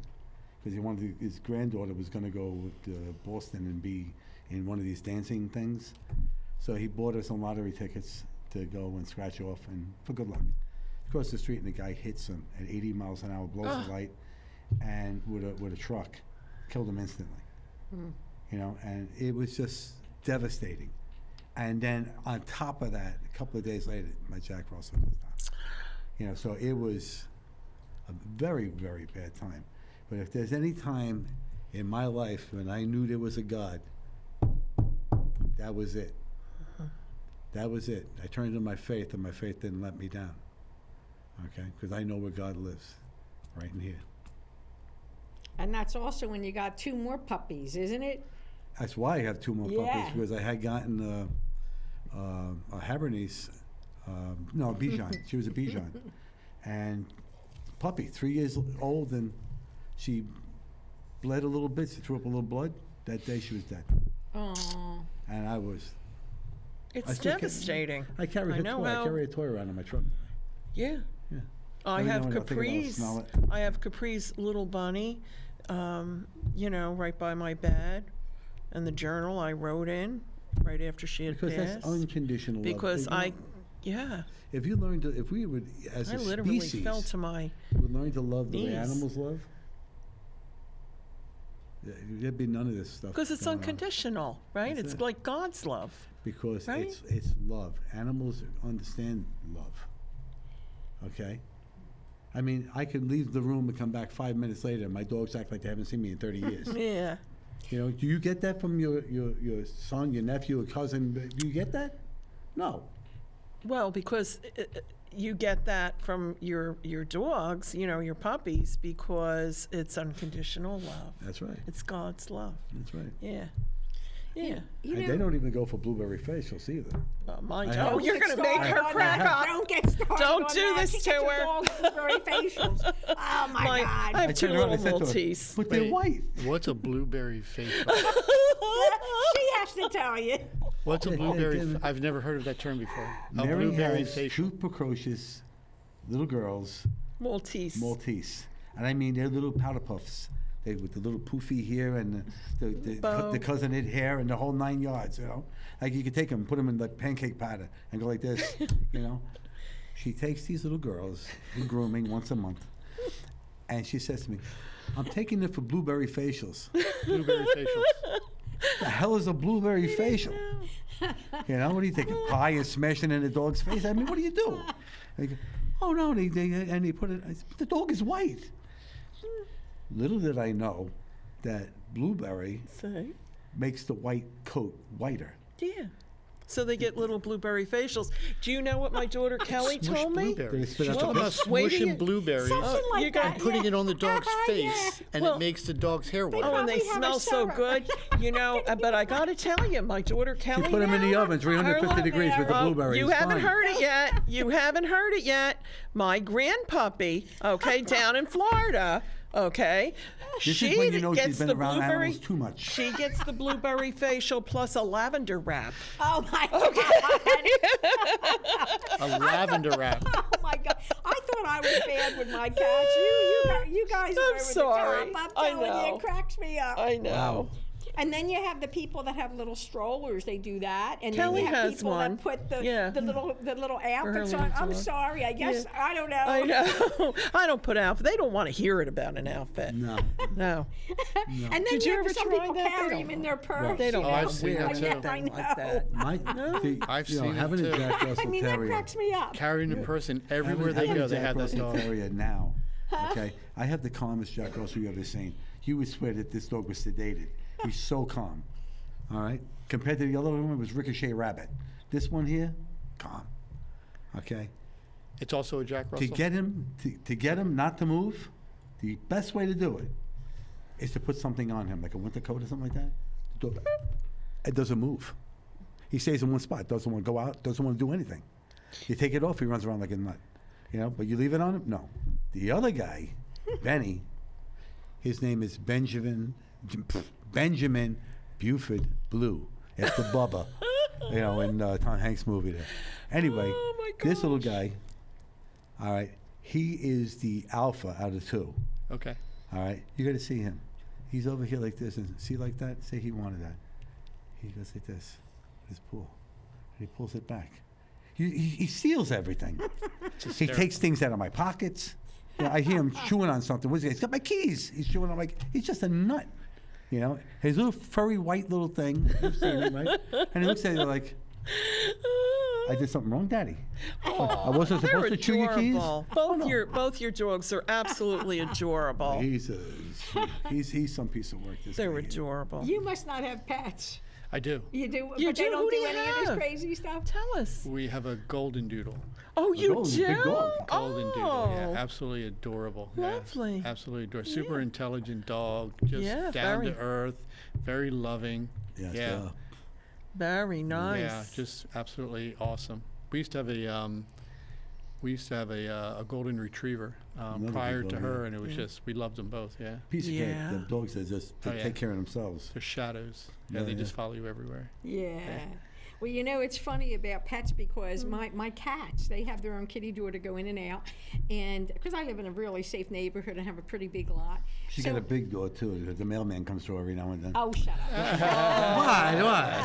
because he wanted his granddaughter was going to go to Boston and be in one of these dancing things. So he bought us some lottery tickets to go and scratch off, and for good luck. Across the street, and the guy hits him at 80 miles an hour, blows the light, and with a truck, killed him instantly. And it was just devastating. And then on top of that, a couple of days later, my Jack Russell goes down. So it was a very, very bad time. But if there's any time in my life, when I knew there was a God, that was it. That was it. I turned to my faith, and my faith didn't let me down. Okay? Because I know where God lives, right in here. And that's also when you got 2 more puppies, isn't it? That's why I have 2 more Yeah. puppies, because I had gotten a Habernice, no, a Bichon. She was a Bichon. And puppy, 3 years old, and she bled a little bit. She threw up a little blood. That day she was dead. Oh. And I was... It's I still devastating. I carry her know toy. how- I carry a toy around in my trunk. Yeah. Yeah. I Every have now and then I'll take it out and smell Capri's. it. I have Capri's little bunny, right by my bed, and the journal I wrote in right after she had Because passed. that's unconditional love. Because You know, if you learn to, if we would, as I a literally species, fell to my would learn to love the way knees. animals love, there'd be none of this stuff. because it's going on. unconditional, right? That's It's it. like God's love. Because right? it's love. Animals understand love. Okay? I mean, I could leave the room and come back 5 minutes later, and my dogs act like they haven't seen me in 30 years. Yeah. You know, do you get that from your son, your nephew, or cousin? Do you get that? No. Well, because you get that from your dogs, your puppies, because it's unconditional love. That's right. It's God's love. That's right. Yeah. Yeah. You And know, they don't even go for blueberry facials either. Mine I don't. have- You're going to make her crack up. Don't get started. Don't on do that. this She to gets your her. dog's blueberry facials. Oh my I God. have 2 turned around little and said to her, Maltese. but they're Wait, white. What's a blueberry facial? She has to tell you. What's a Yeah, blueberry? yeah. I've never heard of that term before. A Mary blueberry has facial. 2 precocious little girls, Maltese. Maltese. And I mean, they're little powder puffs. They with the little poofy here and Bow. the cousin-it hair and the whole 9 yards, you know. Like you could take them, put them in the pancake batter and go like this, you know. She takes these little girls in grooming once a month, and she says to me, I'm taking them for blueberry facials. Blueberry facials. The hell is a blueberry facial? You know, what are you thinking? Pie and smashing in the dog's face? I mean, what do you do? They go, oh no, they put it. The dog is white. Little did I know that blueberry See? makes the white coat whiter. Yeah. So they get little blueberry facials. Do you know what my daughter Kelly Smush told me? blueberries. They spit She's out talking the about best. Wait till smushing you- blueberries Something like you got- that. and putting it on the dog's Yeah. face, and Well- it makes the dog's hair white. Oh, and they probably have a smell so syrup. good, But I got to tell you, my daughter You Kelly. put them in the now- oven, 350 degrees with the Oh, blueberries. you haven't Fine. heard it yet. You haven't heard it yet. My grandpuppy, down in Florida, This she is when you know gets she's been the around blueberry. animals too much. She gets the blueberry facial plus a lavender wrap. Oh my God. A lavender wrap. Oh my God. I thought I was bad with my cats. You guys are I'm over sorry. the top. I I'm telling you, know. it cracks me up. I know. Wow. And then you have the people that have little strollers. They do that. And Kelly then you have has people one. that put the Yeah. little outfits little on. I'm dog. sorry. I guess Yeah. I don't know. I know. I don't put outfit. They don't want to hear it about an outfit. No. No. And then Did you you ever have some try people that? They carry don't them in know. their purse. They don't Oh, want I've to seen wear that too. anything I like that. I've seen it having too. a Jack Russell I mean, that Terrier. cracks me up. Carrying a person everywhere they Having go, a they Jack have that Russell dog. Terrier now. Okay, I have the calmest Jack Russell you ever seen. You would swear that this dog was sedated. He's so calm. All right, compared to the other one, it was Ricochet Rabbit. This one here, calm. Okay, It's also a Jack Russell. to get him not to move, the best way to do it is to put something on him, like a winter coat or something like that. The dog, it doesn't move. He stays in one spot. Doesn't want to go out. Doesn't want to do anything. You take it off, he runs around like a nut. You know, but you leave it on him? No. The other guy, Benny, his name is Benjamin Buford Blue. After Bubba, in Tom Hanks' movie there. Anyway, Oh, my this little guy, all right, he is the alpha out of 2. Okay. All right, you got to see him. He's over here like this, and see like that. Say he wanted that. He goes like this, his pool, and he pulls it back. He steals everything. He hysterical. takes things out of my pockets. You know, I hear him chewing on something. What's he? He's got my keys. He's chewing on he's just a nut. You know, his little furry white little thing. You've seen him, right? And he looks at you like, I did something wrong, Daddy. I Oh, wasn't they're supposed to chew your keys. adorable. Both your dogs are absolutely adorable. He's he's some piece of work. This They're guy. adorable. You must not have pets. I do. You do, You but they do? don't Who do do you any of this have? crazy stuff. Tell us. We have a golden doodle. Oh, you golden- do? big dog. Golden doodle. Yeah, Oh. absolutely adorable. Yeah, Lovely. absolutely adorable. Super intelligent dog. Just Yeah, down very. to earth. Very loving. Yes, Yeah. Very nice. Yeah, just absolutely awesome. We used to have a golden retriever Another prior big to dog, her, yeah. and it was just we loved them both. Yeah, Piece of Yeah. cake. The dogs that just Oh, yeah. take care of themselves. they're shadows. Yeah, Yeah, they yeah. just follow you everywhere. Yeah. Well, you know, it's funny about pets because my cats, they have their own kitty door to go in and out. And because I live in a really safe neighborhood and have a pretty big lot. She got a big door, too. The mailman comes through every now and then. Oh, shut up. Why?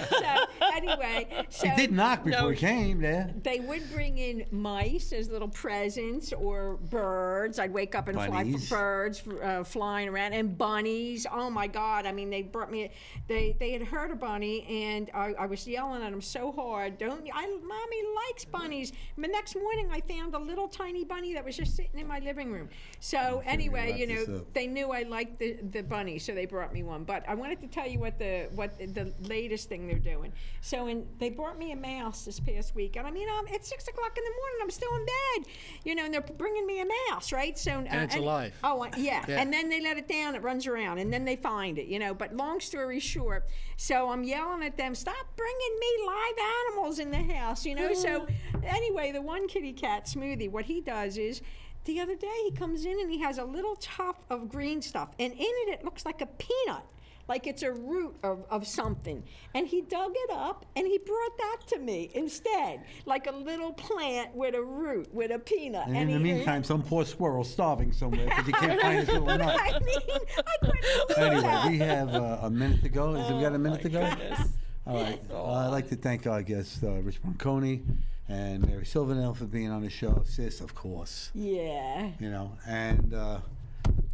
So, anyway, so He did knock before he came there. they would bring in mice as little presents or birds. I'd wake up and Bunnies. fly birds flying around and bunnies. Oh my God! I mean, they brought me. They had heard a bunny, and I was yelling at them so hard. Mommy likes bunnies. And the next morning, I found a little tiny bunny that was just sitting in my living room. So anyway, wrap you this know, up. they knew I liked the bunny, so they brought me one. But I wanted to tell you what the latest thing they're doing. So they brought me a mouse this past week, and I mean, it's 6 o'clock in the morning. I'm still in bed, you know, and they're bringing me a mouse, right? So And it's alive. Oh, yeah. Yeah. And then they let it down. It runs around, and then they find it, you know. But long story short, so I'm yelling at them, stop bringing me live animals in the house, you know. So anyway, the one kitty cat, Smoothie, what he does is, the other day he comes in and he has a little tuft of green stuff, and in it looks like a peanut, like it's a root of something. And he dug it up and he brought that to me instead, like a little plant with a root, with a peanut. And in the meantime, some poor squirrel starving somewhere because he can't find his little nut. I mean, I couldn't believe Anyway, that. we have a minute to go. Have we got a minute to go? Goodness. All right. I'd like to thank our guests, Rich Braconi and Mary Silvernail, for being on the show. Sis, of course. Yeah. You know, and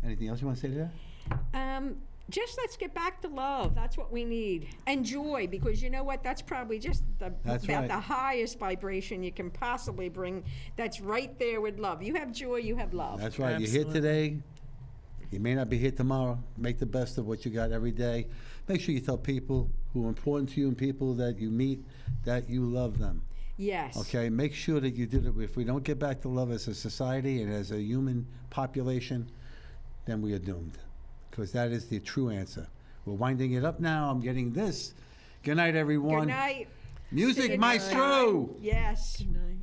anything else you want to say to that? Just let's get back to love. That's what we need. And joy, because you know what? That's probably just That's about right. the highest vibration you can possibly bring. That's right there with love. You have joy, you have love. That's right. You're Absolutely. here today. You may not be here tomorrow. Make the best of what you got every day. Make sure you tell people who are important to you and people that you meet that you love them. Yes. Okay? Make sure that you do it. If we don't get back to love as a society and as a human population, then we are doomed. Because that is the true answer. We're winding it up now. I'm getting this. Good night, everyone. Good night. See Music you next Maestro. time. Yes. Good night.